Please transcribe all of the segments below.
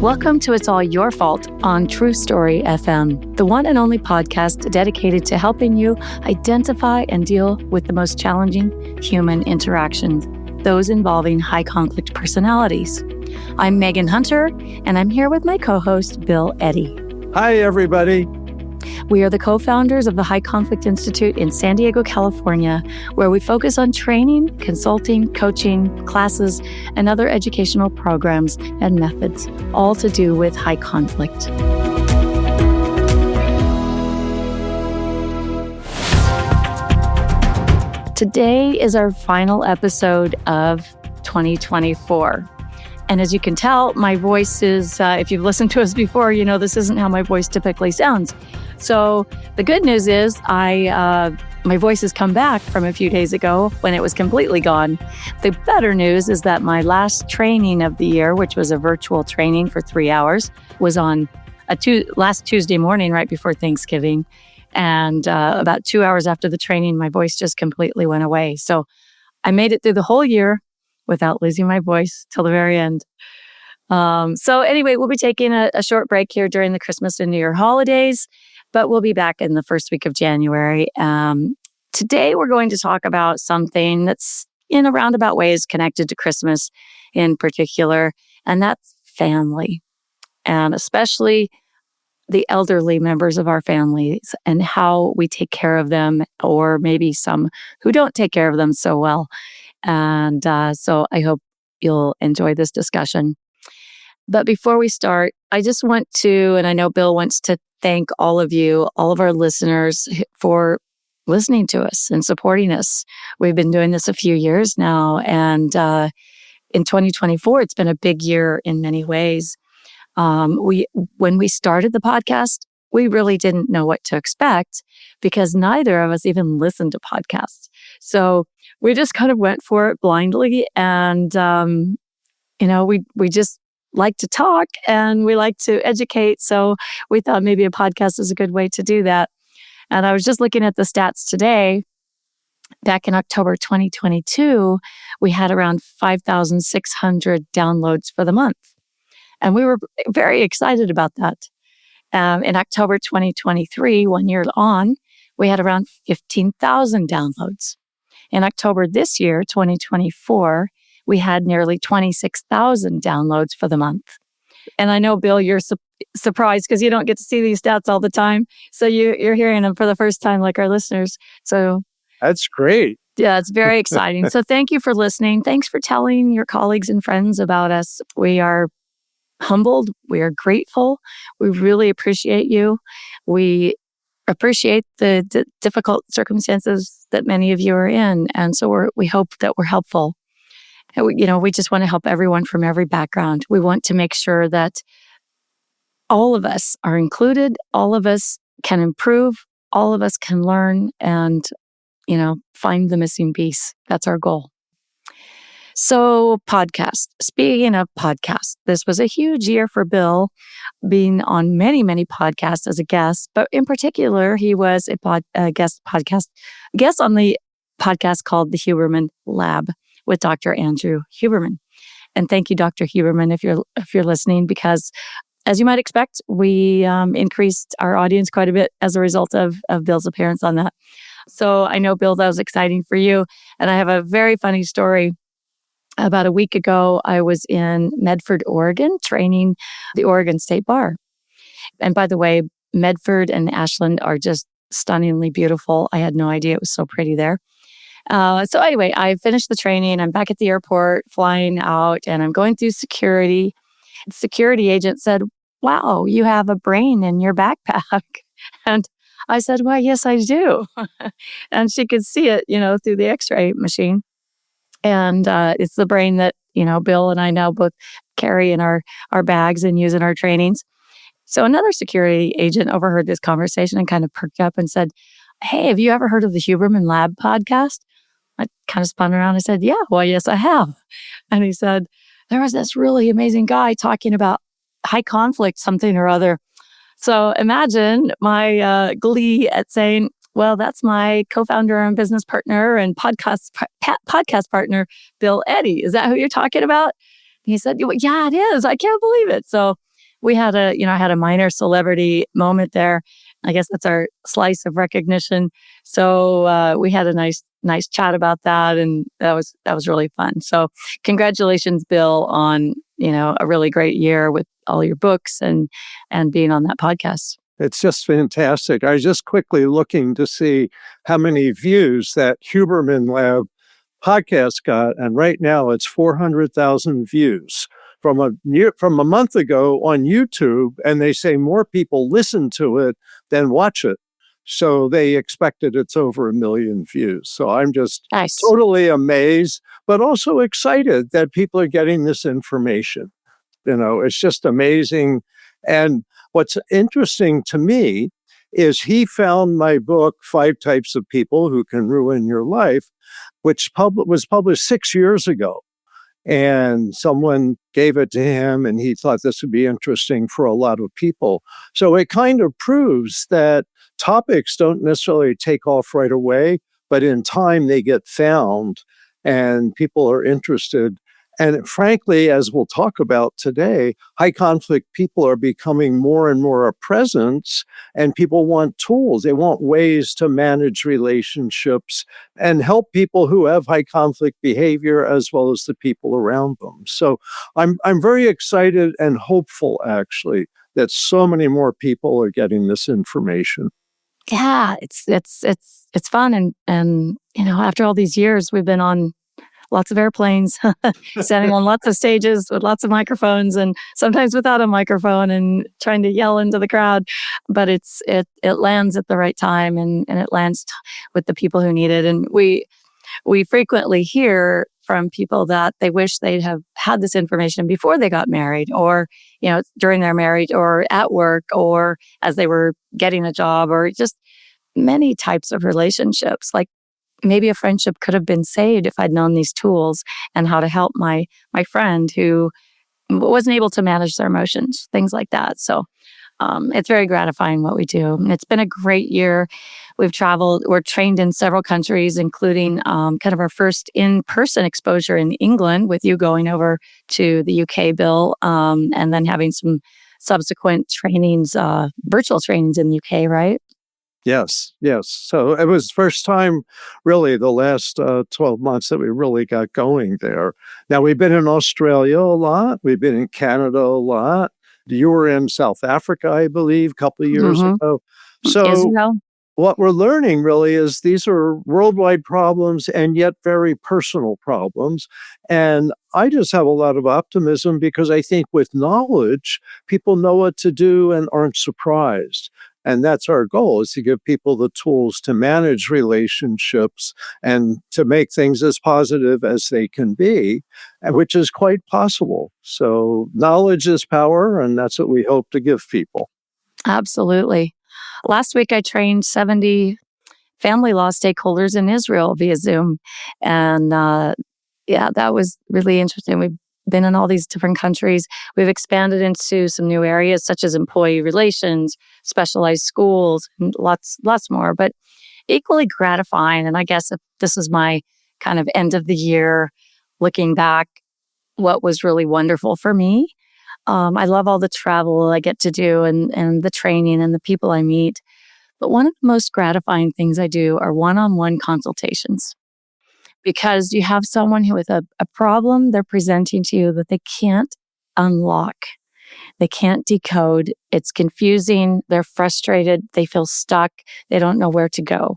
Welcome to It's All Your Fault on True Story FM, the one and only podcast dedicated to helping you identify and deal with the most challenging human interactions, those involving high conflict personalities. I'm Megan Hunter, and I'm here with my co-host, Bill Eddy. Hi, everybody. We are the co-founders of the High Conflict Institute in San Diego, California, where we focus on training, consulting, coaching, classes, and other educational programs and methods, all to do with high conflict. Today is our final episode of 2024. And as you can tell, my voice is, if you've listened to us before, you know this isn't how my voice typically sounds. So the good news is my voice has come back from a few days ago when it was completely gone. The better news is that my last training of the year, which was a virtual training for 3 hours, was on last Tuesday morning right before Thanksgiving. And about 2 hours after the training, my voice just completely went away. So I made it through the whole year without losing my voice till the very end. So anyway, we'll be taking a short break here during the Christmas and New Year holidays, but we'll be back in the first week of January. Today, we're going to talk about something that's in a roundabout ways connected to Christmas in particular, and that's family, and especially the elderly members of our families and how we take care of them, or maybe some who don't take care of them so well. And so I hope you'll enjoy this discussion. But before we start, I just want to, and I know Bill wants to thank all of you, all of our listeners for listening to us and supporting us. We've been doing this a few years now. And in 2024, it's been a big year in many ways. When we started the podcast, we really didn't know what to expect because neither of us even listened to podcasts. So we just kind of went for it blindly. And, we just like to talk and we like to educate. So we thought maybe a podcast is a good way to do that. And I was just looking at the stats today. Back in October 2022, we had around 5,600 downloads for the month. And we were very excited about that. In October 2023, 1 year on, we had around 15,000 downloads. In October this year, 2024, we had nearly 26,000 downloads for the month. And I know, Bill, you're surprised because you don't get to see these stats all the time. So you're hearing them for the first time like our listeners. So that's great. Yeah, it's very exciting. So thank you for listening. Thanks for telling your colleagues and friends about us. We are humbled. We are grateful. We really appreciate you. We appreciate the difficult circumstances that many of you are in. And so we hope that we're helpful. And we just want to help everyone from every background. We want to make sure that all of us are included. All of us can improve. All of us can learn and, find the missing piece. That's our goal. So podcast. Speaking of podcasts, this was a huge year for Bill, being on many, many podcasts as a guest, but in particular, he was a guest on the podcast called The Huberman Lab with Dr. Andrew Huberman. And thank you, Dr. Huberman, if you're listening, because as you might expect, we increased our audience quite a bit as a result of Bill's appearance on that. So I know, Bill, that was exciting for you. And I have a very funny story. About a week ago, I was in Medford, Oregon, training the Oregon State Bar. And by the way, Medford and Ashland are just stunningly beautiful. I had no idea it was so pretty there. So anyway, I finished the training. I'm back at the airport, flying out, and I'm going through security. The security agent said, "Wow, you have a brain in your backpack." And I said, "Why, yes, I do." And she could see it, through the x-ray machine. And it's the brain that, Bill and I now both carry in our bags and use in our trainings. So another security agent overheard this conversation and kind of perked up and said, "Hey, have you ever heard of the Huberman Lab podcast?" I kind of spun around and said, "Yeah, well, yes, I have." And he said, "There was this really amazing guy talking about high conflict, something or other." So imagine my glee at saying, "Well, that's my co-founder and business partner and podcast partner, Bill Eddy. Is that who you're talking about?" And he said, "Yeah, it is. I can't believe it." So we had I had a minor celebrity moment there. I guess that's our slice of recognition. So we had a nice chat about that, and that was really fun. So congratulations, Bill, on a really great year with all your books and being on that podcast. It's just fantastic. I was just quickly looking to see how many views that Huberman Lab podcast got, and right now it's 400,000 views from a month ago on YouTube, and they say more people listen to it than watch it. So they expected it's over 1 million views. So I'm just Nice. totally amazed, but also excited that people are getting this information. It's just amazing. And what's interesting to me is he found my book, Five Types of People Who Can Ruin Your Life, which was published 6 years ago. And someone gave it to him, and he thought this would be interesting for a lot of people. So it kind of proves that topics don't necessarily take off right away, but in time they get found and people are interested. And frankly, as we'll talk about today, high conflict people are becoming more and more a presence, and people want tools. They want ways to manage relationships and help people who have high conflict behavior as well as the people around them. So I'm very excited and hopeful, actually, that so many more people are getting this information. Yeah, it's fun, and after all these years, we've been on lots of airplanes, standing on lots of stages with lots of microphones, and sometimes without a microphone, and trying to yell into the crowd. But it lands at the right time, and it lands with the people who need it. And we frequently hear from people that they wish they'd have had this information before they got married, or during their marriage, or at work, or as they were getting a job, or just many types of relationships. Like, maybe a friendship could have been saved if I'd known these tools and how to help my friend who wasn't able to manage their emotions, things like that. So it's very gratifying what we do. It's been a great year. We've traveled. We're trained in several countries, including kind of our first in-person exposure in England, with you going over to the UK, Bill, and then having some subsequent trainings, virtual trainings in the UK, right? Yes. So it was first time, really, the last 12 months that we really got going there. Now, we've been in Australia a lot. We've been in Canada a lot. You were in South Africa, I believe, a couple of years ago. So Israel. what we're learning really is these are worldwide problems and yet very personal problems. And I just have a lot of optimism because I think with knowledge, people know what to do and aren't surprised. And that's our goal, is to give people the tools to manage relationships and to make things as positive as they can be, which is quite possible. So knowledge is power, and that's what we hope to give people. Absolutely. Last week, I trained 70 family law stakeholders in Israel via Zoom. And yeah, that was really interesting. We've been in all these different countries. We've expanded into some new areas, such as employee relations, specialized schools, and lots more. But equally gratifying. And I guess if this is my kind of end of the year, looking back, what was really wonderful for me. I love all the travel I get to do, and the training and the people I meet. But one of the most gratifying things I do are one-on-one consultations, because you have someone who with a problem they're presenting to you that they can't unlock. They can't decode. It's confusing. They're frustrated. They feel stuck. They don't know where to go.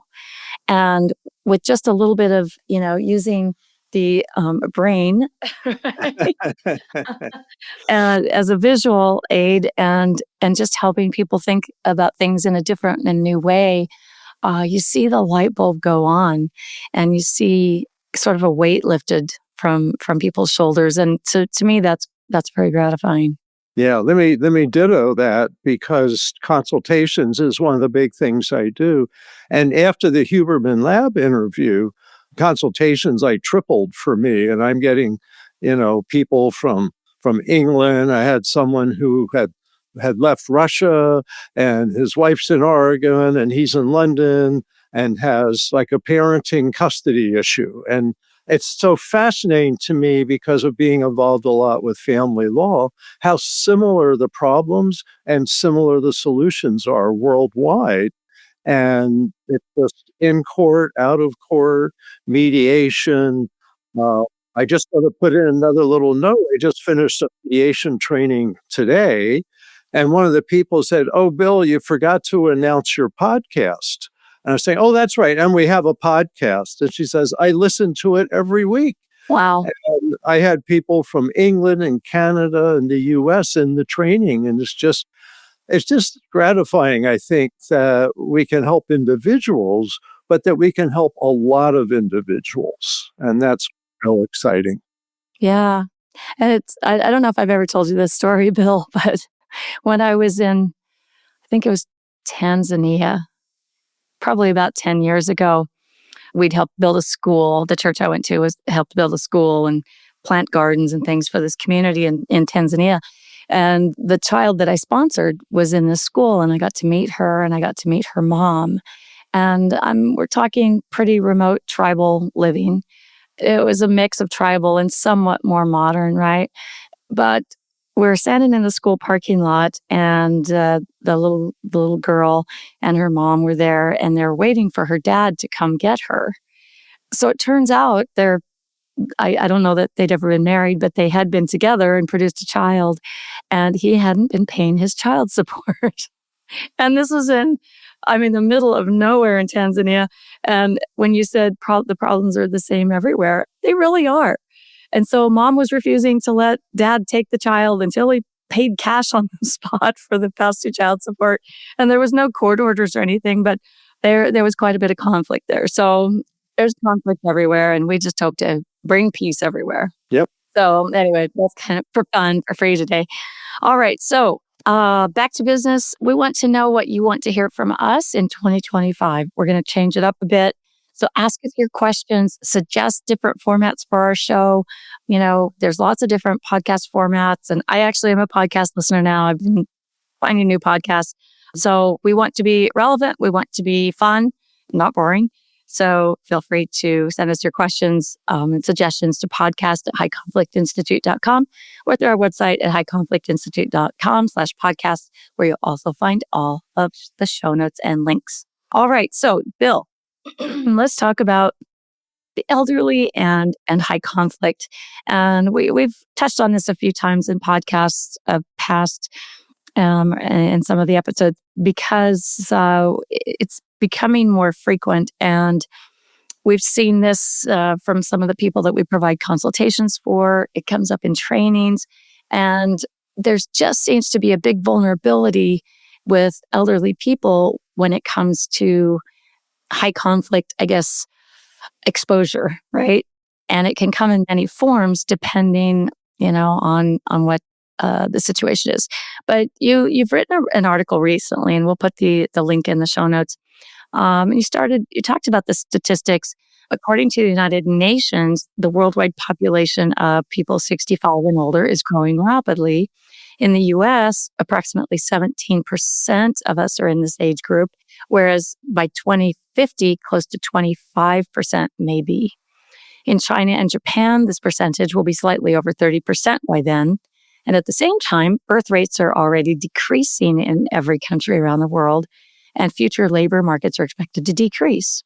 And with just a little bit of, using the brain as a visual aid, and just helping people think about things in a different and new way, you see the light bulb go on, and you see sort of a weight lifted from people's shoulders. And to me, that's very gratifying. Yeah, let me ditto that, because consultations is one of the big things I do. And after the Huberman Lab interview, consultations like tripled for me, and I'm getting, people from England. I had someone who had left Russia, and his wife's in Oregon, and he's in London, and has like a parenting custody issue. And it's so fascinating to me because of being involved a lot with family law, how similar the problems and similar the solutions are worldwide. And it's just in court, out of court, mediation. Uh, I just want to put in another little note. I just finished a mediation training today, and one of the people said, "Oh, Bill, you forgot to announce your podcast." And I was saying, "Oh, that's right. And we have a podcast." And she says, "I listen to it every week." Wow. And I had people from England and Canada and the US in the training. And it's just gratifying, I think, that we can help individuals, but that we can help a lot of individuals. And that's real exciting. Yeah. And I don't know if I've ever told you this story, Bill, but when I was in, I think it was Tanzania, probably about 10 years ago, we'd helped build a school. The church I went to was helped build a school and plant gardens and things for this community in Tanzania. And the child that I sponsored was in this school, and I got to meet her and I got to meet her mom. And we're talking pretty remote tribal living. It was a mix of tribal and somewhat more modern, right? But we're standing in the school parking lot, and the little girl and her mom were there, and they're waiting for her dad to come get her. So it turns out I don't know that they'd ever been married, but they had been together and produced a child, and he hadn't been paying his child support. And this was the middle of nowhere in Tanzania. And when you said the problems are the same everywhere, they really are. And so mom was refusing to let dad take the child until he paid cash on the spot for the past due child support. And there was no court orders or anything, but there was quite a bit of conflict there. So there's conflict everywhere, and we just hope to bring peace everywhere. Yep. So anyway, that's kind of for fun, for free today. All right. So back to business. We want to know what you want to hear from us in 2025. We're going to change it up a bit. So ask us your questions, suggest different formats for our show. There's lots of different podcast formats, and I actually am a podcast listener now. I've been finding new podcasts. So we want to be relevant. We want to be fun, not boring. So feel free to send us your questions and suggestions to podcast@highconflictinstitute.com or through our website at highconflictinstitute.com/podcast, where you'll also find all of the show notes and links. All right. So, Bill, let's talk about the elderly and high conflict. And we've touched on this a few times in podcasts of past in some of the episodes because it's becoming more frequent. And we've seen this from some of the people that we provide consultations for. It comes up in trainings. And there's just seems to be a big vulnerability with elderly people when it comes to high conflict, I guess, exposure, right? And it can come in many forms depending, on what the situation is. But you've written an article recently, and we'll put the link in the show notes. And you talked about the statistics. According to the United Nations, the worldwide population of people 65 and older is growing rapidly. In the US, approximately 17% of us are in this age group, whereas by 2050, close to 25% may be. In China and Japan, this percentage will be slightly over 30% by then. And at the same time, birth rates are already decreasing in every country around the world, and future labor markets are expected to decrease.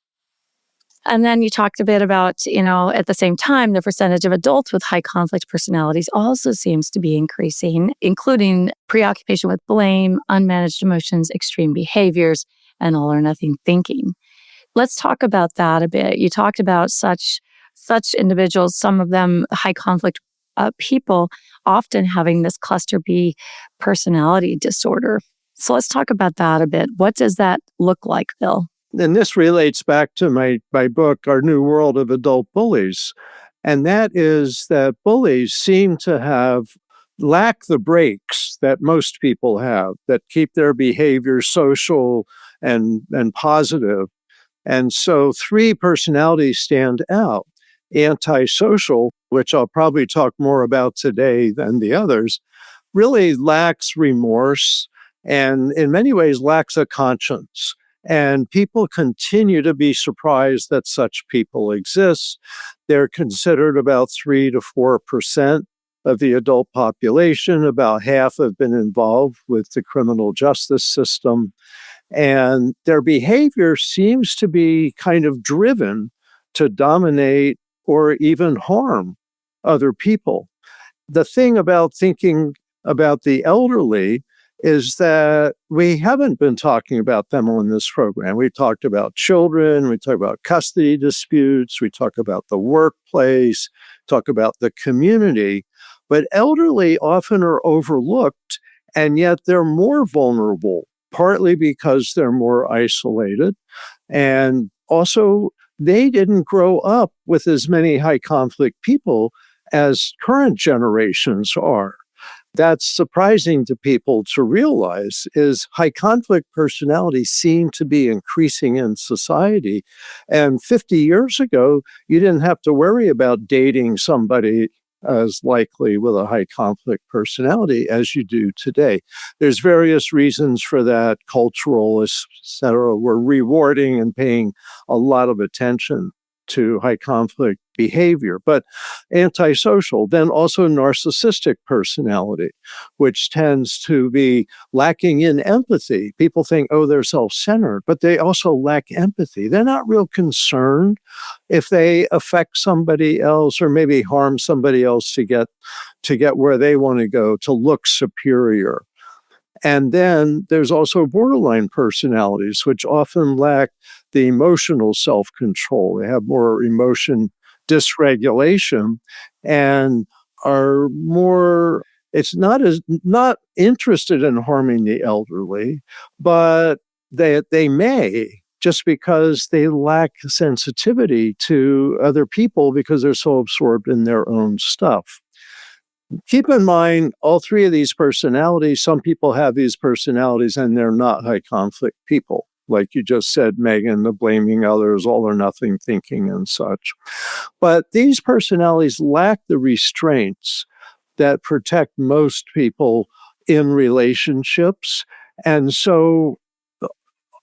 And then you talked a bit about, at the same time, the percentage of adults with high conflict personalities also seems to be increasing, including preoccupation with blame, unmanaged emotions, extreme behaviors, and all or nothing thinking. Let's talk about that a bit. You talked about such individuals, some of them high conflict people, often having this cluster B personality disorder. So let's talk about that a bit. What does that look like, Bill? And this relates back to my book, Our New World of Adult Bullies. And that is that bullies seem to lack the brakes that most people have that keep their behavior social and positive. And so 3 personalities stand out. Antisocial, which I'll probably talk more about today than the others, really lacks remorse and in many ways lacks a conscience. And people continue to be surprised that such people exist. They're considered about 3 to 4% of the adult population. About half have been involved with the criminal justice system. And their behavior seems to be kind of driven to dominate or even harm other people. The thing about thinking about the elderly is that we haven't been talking about them on this program. We talked about children, we talk about custody disputes, we talk about the workplace, talk about the community, but elderly often are overlooked, and yet they're more vulnerable, partly because they're more isolated, and also they didn't grow up with as many high conflict people as current generations are. That's surprising to people to realize is high conflict personalities seem to be increasing in society. And 50 years ago, you didn't have to worry about dating somebody as likely with a high conflict personality as you do today. There's various reasons for that, cultural, et cetera. We're rewarding and paying a lot of attention to high conflict behavior, but antisocial, then also narcissistic personality, which tends to be lacking in empathy. People think, oh, they're self-centered, but they also lack empathy. They're not real concerned if they affect somebody else or maybe harm somebody else to get where they want to go, to look superior. And then there's also borderline personalities, which often lack the emotional self-control. They have more emotion dysregulation and are more, it's not interested in harming the elderly, but they may, just because they lack sensitivity to other people because they're so absorbed in their own stuff. Keep in mind, all three of these personalities, some people have these personalities and they're not high conflict people. Like you just said, Megan, the blaming others, all or nothing thinking and such. But these personalities lack the restraints that protect most people in relationships. And so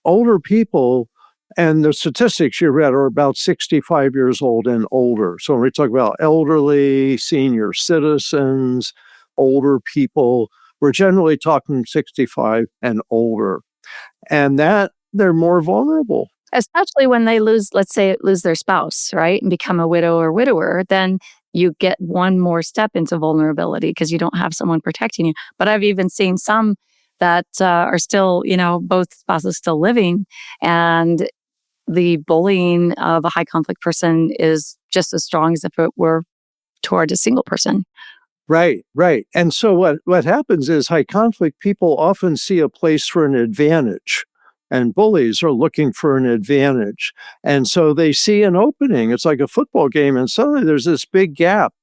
older people, and the statistics you read are about 65 years old and older. So when we talk about elderly, senior citizens, older people, we're generally talking 65 and older. And that they're more vulnerable. Especially when they let's say, lose their spouse, right? And become a widow or widower, then you get one more step into vulnerability because you don't have someone protecting you. But I've even seen some that are still, both spouses still living, and the bullying of a high conflict person is just as strong as if it were toward a single person. Right, right. And so what happens is high conflict people often see a place for an advantage, and bullies are looking for an advantage. And so they see an opening. It's like a football game, and suddenly there's this big gap.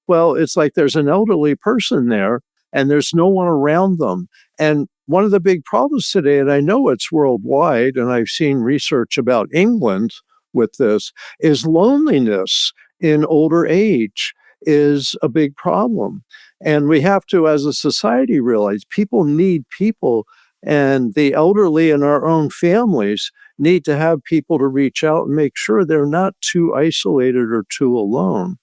Well, it's like there's an elderly person there and there's no one around them. And one of the big problems today, and I know it's worldwide, and I've seen research about England with this, is loneliness in older age is a big problem. And we have to, as a society, realize people need people, and the elderly in our own families need to have people to reach out and make sure they're not too isolated or too alone.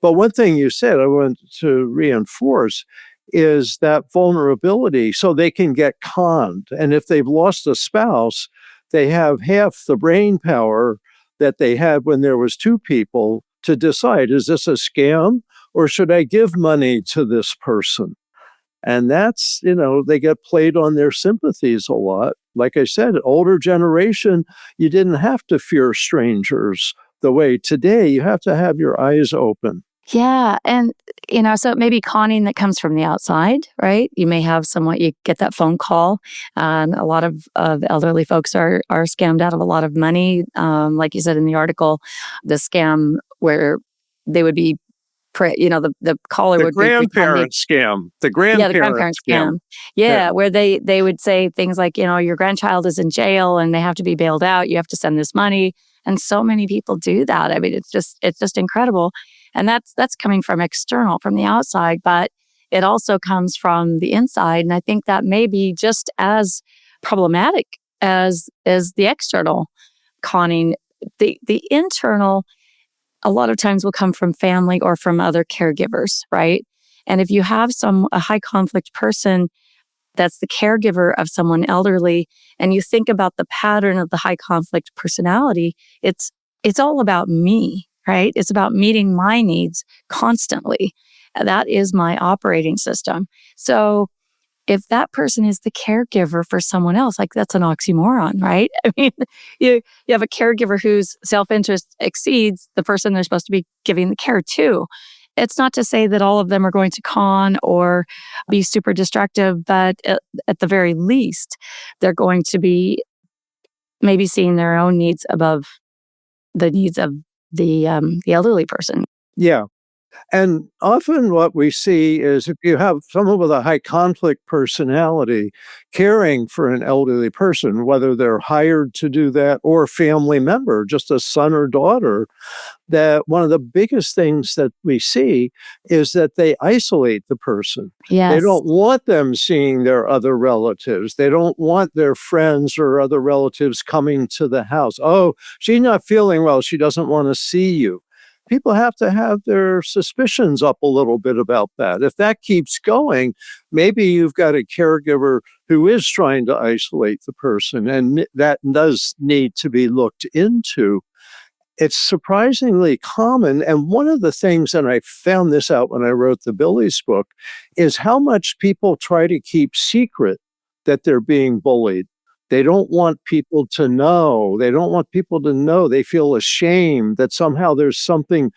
But one thing you said I want to reinforce is that vulnerability, so they can get conned. And if they've lost a spouse, they have half the brain power that they had when there was two people to decide, is this a scam or should I give money to this person? And that's, they get played on their sympathies a lot. Like I said, older generation, you didn't have to fear strangers the way today you have to have your eyes open. Yeah. And, so it may be conning that comes from the outside, right? You may have you get that phone call. A lot of elderly folks are scammed out of a lot of money. Like you said in the article, the scam where they would be, the caller would be grandparent scam. The grandparent scam. Yeah, where they would say things like, your grandchild is in jail and they have to be bailed out. You have to send this money. And so many people do that. I mean, it's just incredible. And that's coming from external, from the outside, but it also comes from the inside. And I think that may be just as problematic as the external conning. The internal, a lot of times will come from family or from other caregivers, right? And if you have a high conflict person that's the caregiver of someone elderly, and you think about the pattern of the high conflict personality, it's all about me, right? It's about meeting my needs constantly. That is my operating system. So if that person is the caregiver for someone else, like that's an oxymoron, right? I mean, you have a caregiver whose self-interest exceeds the person they're supposed to be giving the care to. It's not to say that all of them are going to con or be super destructive, but at the very least, they're going to be maybe seeing their own needs above the needs of the elderly person. Yeah. And often what we see is if you have someone with a high conflict personality caring for an elderly person, whether they're hired to do that or a family member, just a son or daughter, that one of the biggest things that we see is that they isolate the person. They Yes. don't want them seeing their other relatives. They don't want their friends or other relatives coming to the house. Oh, she's not feeling well. She doesn't want to see you. People have to have their suspicions up a little bit about that. If that keeps going, maybe you've got a caregiver who is trying to isolate the person, and that does need to be looked into. It's surprisingly common, and one of the things, and I found this out when I wrote the Billy's book, is how much people try to keep secret that they're being bullied. They don't want people to know. They don't want people to know. They feel ashamed that somehow there's something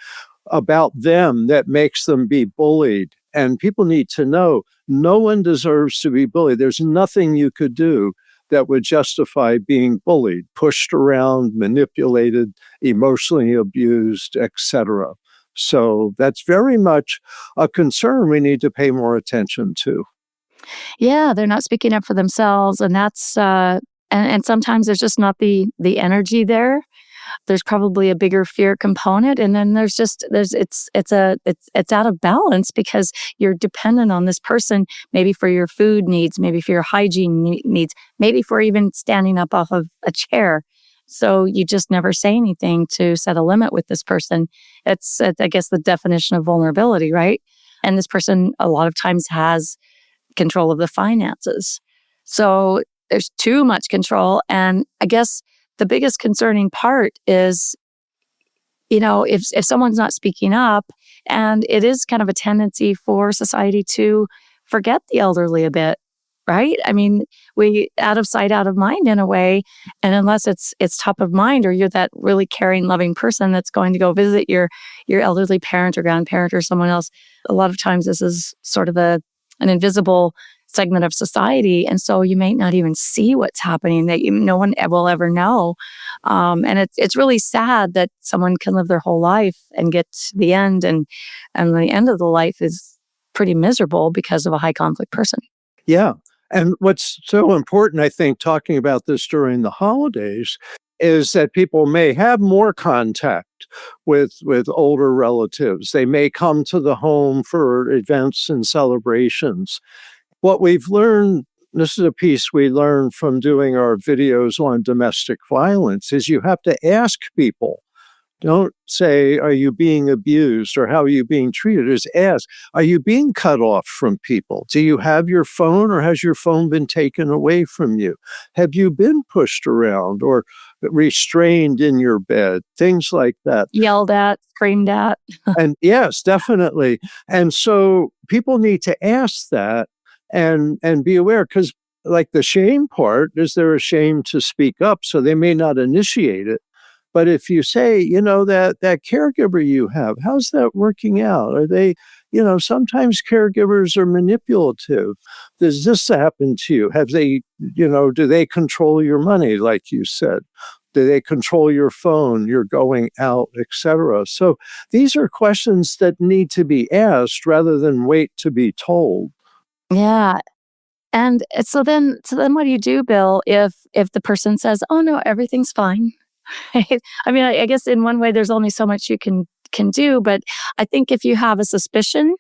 about them that makes them be bullied. And people need to know no one deserves to be bullied. There's nothing you could do that would justify being bullied, pushed around, manipulated, emotionally abused, etc. So that's very much a concern we need to pay more attention to. Yeah, they're not speaking up for themselves, and and sometimes there's just not the energy there. There's probably a bigger fear component, and then there's it's out of balance because you're dependent on this person, maybe for your food needs, maybe for your hygiene needs, maybe for even standing up off of a chair. So you just never say anything to set a limit with this person. It's I guess the definition of vulnerability, right? And this person a lot of times has control of the finances. So there's too much control. And I guess the biggest concerning part is, if someone's not speaking up, and it is kind of a tendency for society to forget the elderly a bit, right? I mean, we out of sight, out of mind in a way. And unless it's top of mind, or you're that really caring, loving person that's going to go visit your elderly parent or grandparent or someone else, a lot of times this is sort of an invisible segment of society, and so you may not even see what's happening, that no one will ever know. And it's really sad that someone can live their whole life and get to the end, and the end of the life is pretty miserable because of a high conflict person. Yeah. And what's so important, I think, talking about this during the holidays is that people may have more contact with older relatives. They may come to the home for events and celebrations. What we've learned, this is a piece we learned from doing our videos on domestic violence, is you have to ask people. Don't say, are you being abused or how are you being treated? Just ask, are you being cut off from people? Do you have your phone or has your phone been taken away from you? Have you been pushed around or restrained in your bed? Things like that. Yelled at, screamed at. And yes, definitely. And so people need to ask that and be aware, because like the shame part, is there a shame to speak up? So they may not initiate it. But if you say, that caregiver you have, how's that working out? Are they, sometimes caregivers are manipulative. Does this happen to you? Have they, do they control your money, like you said? Do they control your phone, your going out, etc.? So these are questions that need to be asked rather than wait to be told. Yeah. And so then what do you do, Bill, if the person says, "Oh no, everything's fine"? Right? I mean, I guess in one way, there's only so much you can do, but I think if you have a suspicion,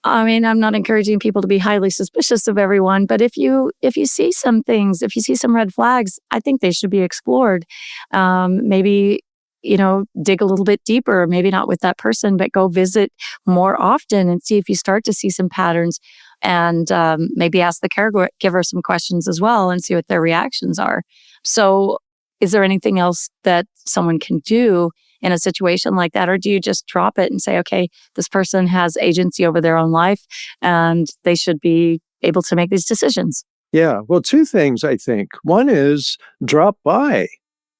I mean, I'm not encouraging people to be highly suspicious of everyone, but if you see some things, if you see some red flags, I think they should be explored. Maybe dig a little bit deeper, maybe not with that person, but go visit more often and see if you start to see some patterns, and maybe ask the caregiver some questions as well and see what their reactions are. So, is there anything else that someone can do in a situation like that? Or do you just drop it and say, okay, this person has agency over their own life and they should be able to make these decisions? Yeah. Well, two things, I think. One is drop by.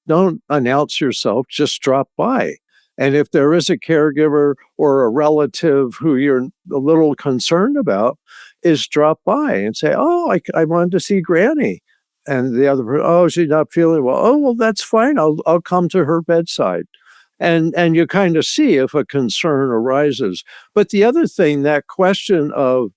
Don't announce yourself, just drop by. And if there is a caregiver or a relative who you're a little concerned about, is drop by and say, "Oh, I wanted to see Granny." And the other person, "Oh, she's not feeling well." "Oh, well, that's fine. I'll come to her bedside." And you kind of see if a concern arises. But the other thing, that question of,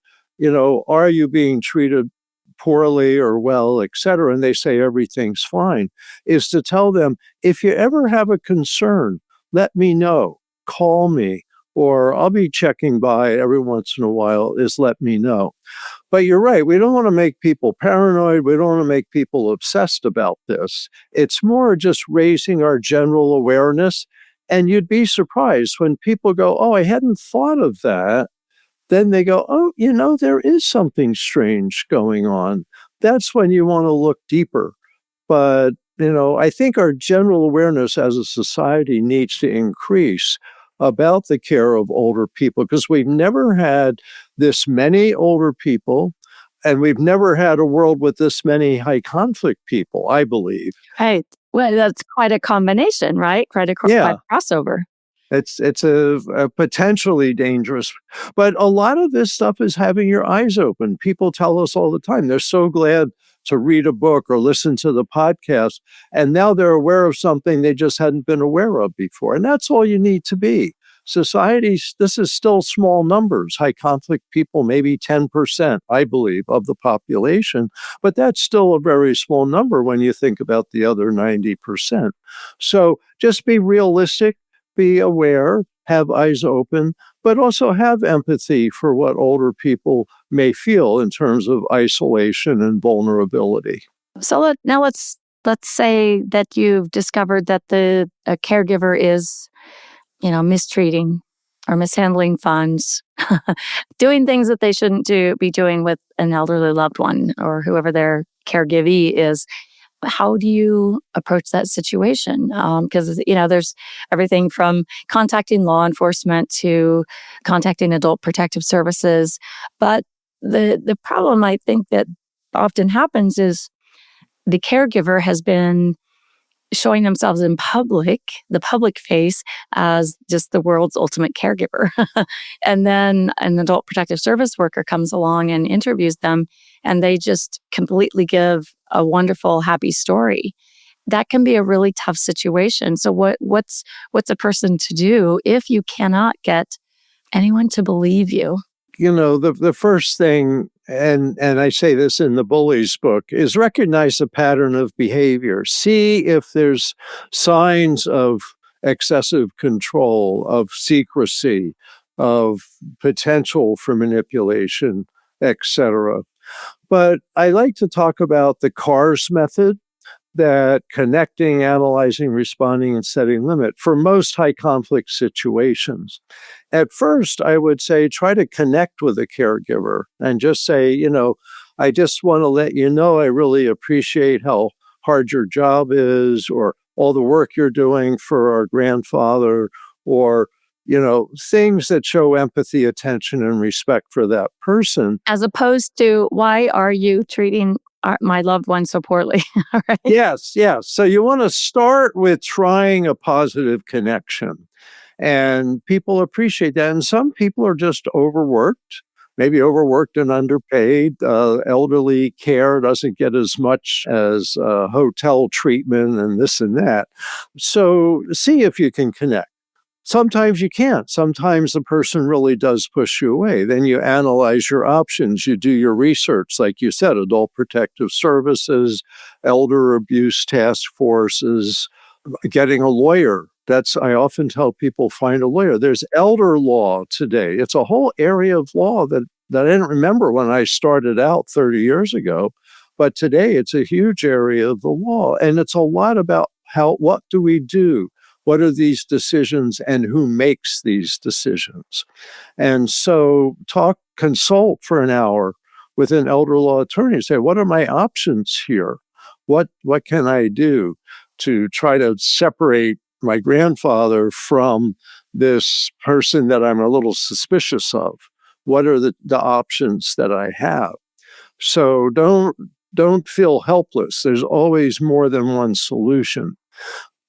are you being treated poorly or well, et cetera, and they say everything's fine, is to tell them, if you ever have a concern, let me know, call me, or I'll be checking by every once in a while, is let me know. But you're right, we don't want to make people paranoid. We don't want to make people obsessed about this. It's more just raising our general awareness. And you'd be surprised when people go, "Oh, I hadn't thought of that." Then they go, "Oh, there is something strange going on." That's when you want to look deeper. But, I think our general awareness as a society needs to increase about the care of older people, because we've never had this many older people, and we've never had a world with this many high conflict people, I believe. Right. Well, that's quite a combination, right? Quite Yeah. a crossover. It's a potentially dangerous, but a lot of this stuff is having your eyes open. People tell us all the time they're so glad to read a book or listen to the podcast, and now they're aware of something they just hadn't been aware of before, and that's all you need to be. Societies, this is still small numbers. High conflict people, maybe 10%, I believe, of the population, but that's still a very small number when you think about the other 90%. So just be realistic, be aware, have eyes open, but also have empathy for what older people may feel in terms of isolation and vulnerability. So let's say that you've discovered that the a caregiver is, mistreating or mishandling funds, doing things that they shouldn't be doing with an elderly loved one or whoever their caregivee is. How do you approach that situation? Because there's everything from contacting law enforcement to contacting adult protective services. But the problem I think that often happens is the caregiver has been showing themselves in public, the public face, as just the world's ultimate caregiver. And then an adult protective service worker comes along and interviews them, and they just completely give a wonderful, happy story. That can be a really tough situation. So what's a person to do if you cannot get anyone to believe you? The first thing, and I say this in the Bullies book, is recognize a pattern of behavior. See if there's signs of excessive control, of secrecy, of potential for manipulation, etc. But I like to talk about the CARS method, that connecting, analyzing, responding, and setting limit for most high conflict situations. At first, I would say try to connect with a caregiver and just say, "I just want to let you know I really appreciate how hard your job is, or all the work you're doing for our grandfather," or, things that show empathy, attention, and respect for that person. As opposed to, why are you treating my loved one so poorly? Right? Yes, yes. So you want to start with trying a positive connection. And people appreciate that. And some people are just overworked, maybe overworked and underpaid. Elderly care doesn't get as much as hotel treatment and this and that. So see if you can connect. Sometimes you can't. Sometimes the person really does push you away. Then you analyze your options. You do your research, like you said, adult protective services, elder abuse task forces, getting a lawyer. I often tell people, find a lawyer. There's elder law today. It's a whole area of law that I didn't remember when I started out 30 years ago. But today it's a huge area of the law. And it's a lot about what do we do? What are these decisions and who makes these decisions? And so consult for an hour with an elder law attorney. Say, what are my options here? What can I do to try to separate my grandfather from this person that I'm a little suspicious of? What are the options that I have? So don't feel helpless. There's always more than one solution.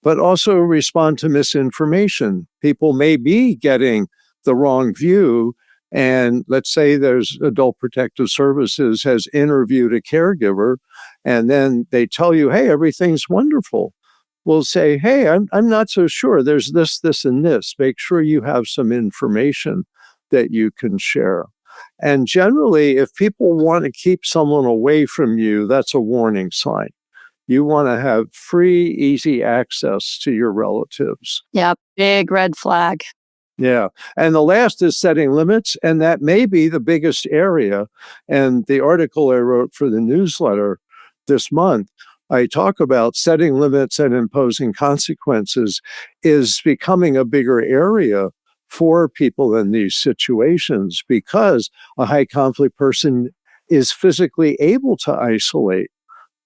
But also respond to misinformation. People may be getting the wrong view. And let's say there's Adult Protective Services has interviewed a caregiver, and then they tell you, hey, everything's wonderful. We'll say, hey, I'm not so sure. There's this, this, and this. Make sure you have some information that you can share. And generally, if people want to keep someone away from you, that's a warning sign. You want to have free, easy access to your relatives. Yeah, big red flag. Yeah. And the last is setting limits, and that may be the biggest area. And the article I wrote for the newsletter this month, I talk about setting limits and imposing consequences is becoming a bigger area for people in these situations because a high conflict person is physically able to isolate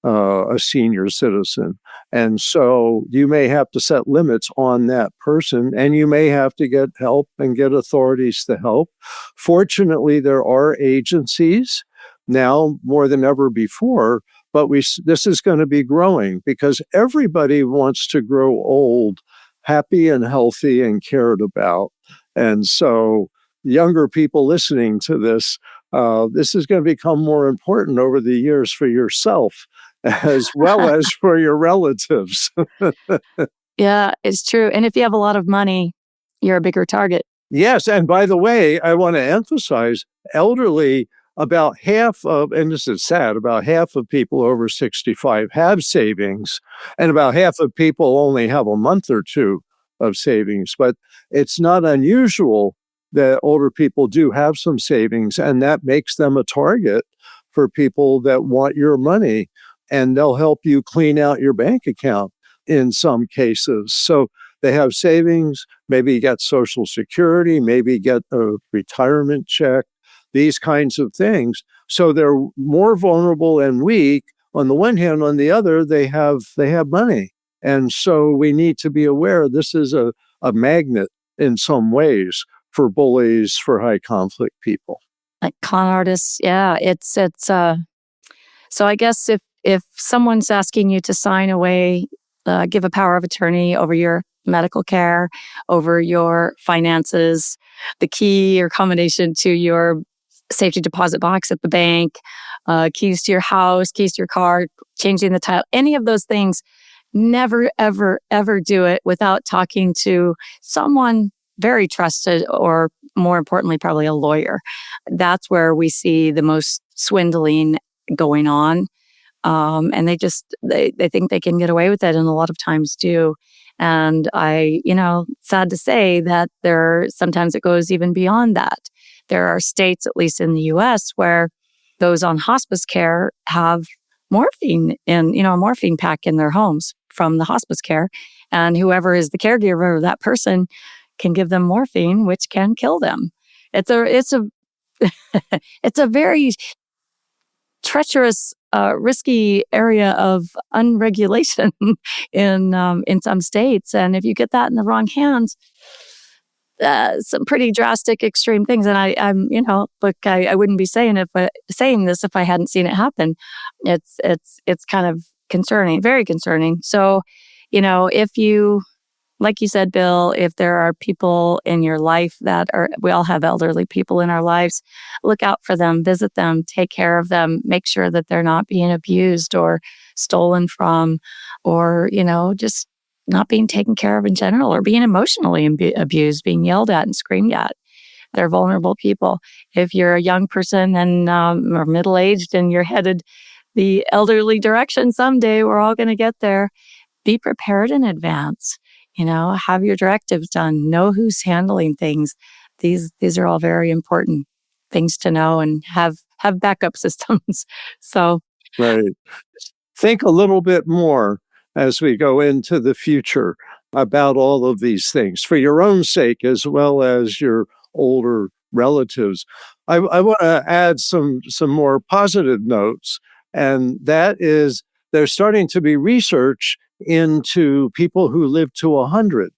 a senior citizen. And so you may have to set limits on that person, and you may have to get help and get authorities to help. Fortunately, there are agencies now more than ever before, but this is going to be growing because everybody wants to grow old, happy and healthy and cared about. And so younger people listening to this is going to become more important over the years for yourself as well as for your relatives. Yeah, it's true. And if you have a lot of money, you're a bigger target. Yes. And by the way, I want to emphasize elderly, about half of, and this is sad, about half of people over 65 have savings, and about half of people only have a month or two of savings. But it's not unusual that older people do have some savings, and that makes them a target for people that want your money, and they'll help you clean out your bank account in some cases. So they have savings, maybe get Social Security, maybe get a retirement check, these kinds of things. So they're more vulnerable and weak on the one hand. On the other, they have money. And so we need to be aware this is a magnet in some ways for bullies, for high conflict people. Like con artists, yeah. So I guess if someone's asking you to sign away, give a power of attorney over your medical care, over your finances, the key or combination to your safety deposit box at the bank, keys to your house, keys to your car, changing the title, any of those things, never, ever, ever do it without talking to someone very trusted, or more importantly, probably a lawyer. That's where we see the most swindling going on. And they think they can get away with it, and a lot of times do. And sad to say that sometimes it goes even beyond that. There are states, at least in the US, where those on hospice care have morphine a morphine pack in their homes from the hospice care. And whoever is the caregiver of that person can give them morphine, which can kill them. It's a very treacherous, risky area of unregulation in some states. And if you get that in the wrong hands, some pretty drastic, extreme things. And I wouldn't be saying this if I hadn't seen it happen. It's kind of concerning, very concerning. So, if you, like you said, Bill, if there are people in your life we all have elderly people in our lives, look out for them, visit them, take care of them, make sure that they're not being abused or stolen from, or, just not being taken care of in general, or being emotionally abused, being yelled at and screamed at. They're vulnerable people. If you're a young person and or middle-aged and you're headed the elderly direction someday, we're all going to get there. Be prepared in advance. Have your directives done, know who's handling things. These are all very important things to know, and have backup systems. So, right. Think a little bit more as we go into the future. about all of these things for your own sake as well as your older relatives. I want to add some more positive notes, and that is there's starting to be research into people who live to 100,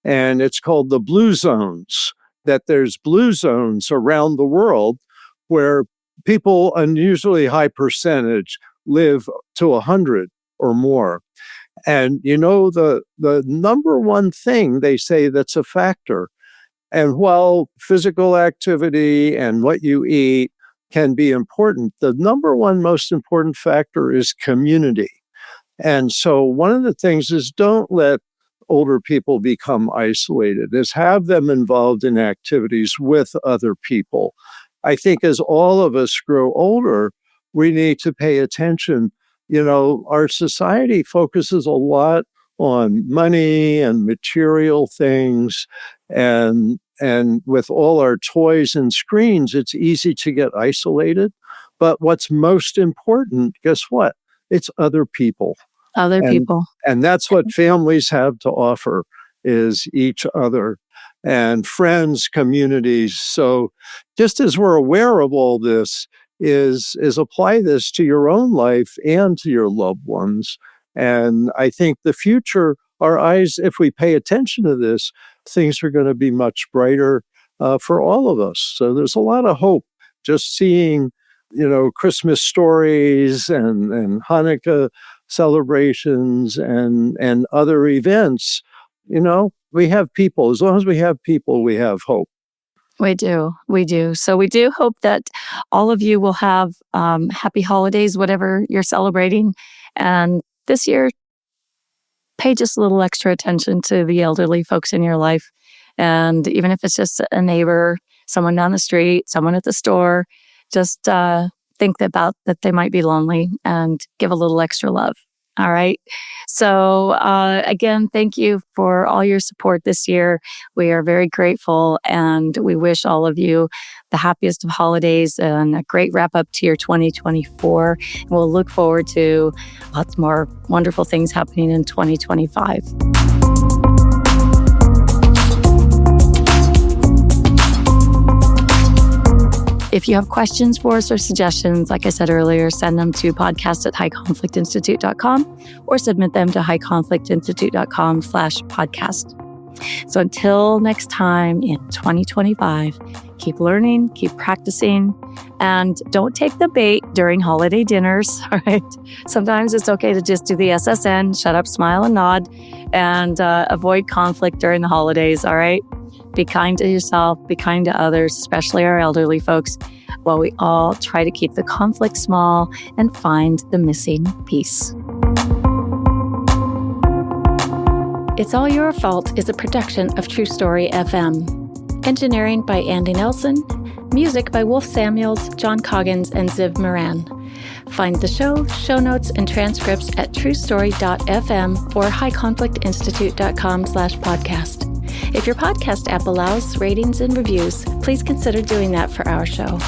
and it's called the blue zones, that there's blue zones around the world where people, unusually high percentage, live to 100 or more. And the number one thing they say that's a factor, and while physical activity and what you eat can be important, the number one most important factor is community. And so one of the things is don't let older people become isolated, is have them involved in activities with other people. I think as all of us grow older, we need to pay attention. Our society focuses a lot on money and material things, and with all our toys and screens, it's easy to get isolated. But what's most important, guess what? It's other people. Other people. And that's what families have to offer, is each other and friends, communities. So just as we're aware of all this, is apply this to your own life and to your loved ones. And I think the future, our eyes, if we pay attention to this, things are going to be much brighter for all of us. So there's a lot of hope just seeing, Christmas stories and Hanukkah celebrations and other events. We have people. As long as we have people, we have hope. We do. So we do hope that all of you will have happy holidays, whatever you're celebrating. And this year, pay just a little extra attention to the elderly folks in your life. And even if it's just a neighbor, someone down the street, someone at the store, just think about that they might be lonely and give a little extra love. All right. So again, thank you for all your support this year. We are very grateful, and we wish all of you the happiest of holidays and a great wrap up to your 2024. And we'll look forward to lots more wonderful things happening in 2025. If you have questions for us or suggestions, like I said earlier, send them to podcast@highconflictinstitute.com or submit them to highconflictinstitute.com/podcast. So until next time in 2025, keep learning, keep practicing, and don't take the bait during holiday dinners, all right? Sometimes it's okay to just do the SSN, shut up, smile, and nod, and avoid conflict during the holidays, all right? Be kind to yourself, be kind to others, especially our elderly folks, while we all try to keep the conflict small and find the missing piece. It's All Your Fault is a production of True Story FM. Engineering by Andy Nelson. Music by Wolf Samuels, John Coggins, and Ziv Moran. Find the show notes, and transcripts at truestory.fm or highconflictinstitute.com/podcast. If your podcast app allows ratings and reviews, please consider doing that for our show.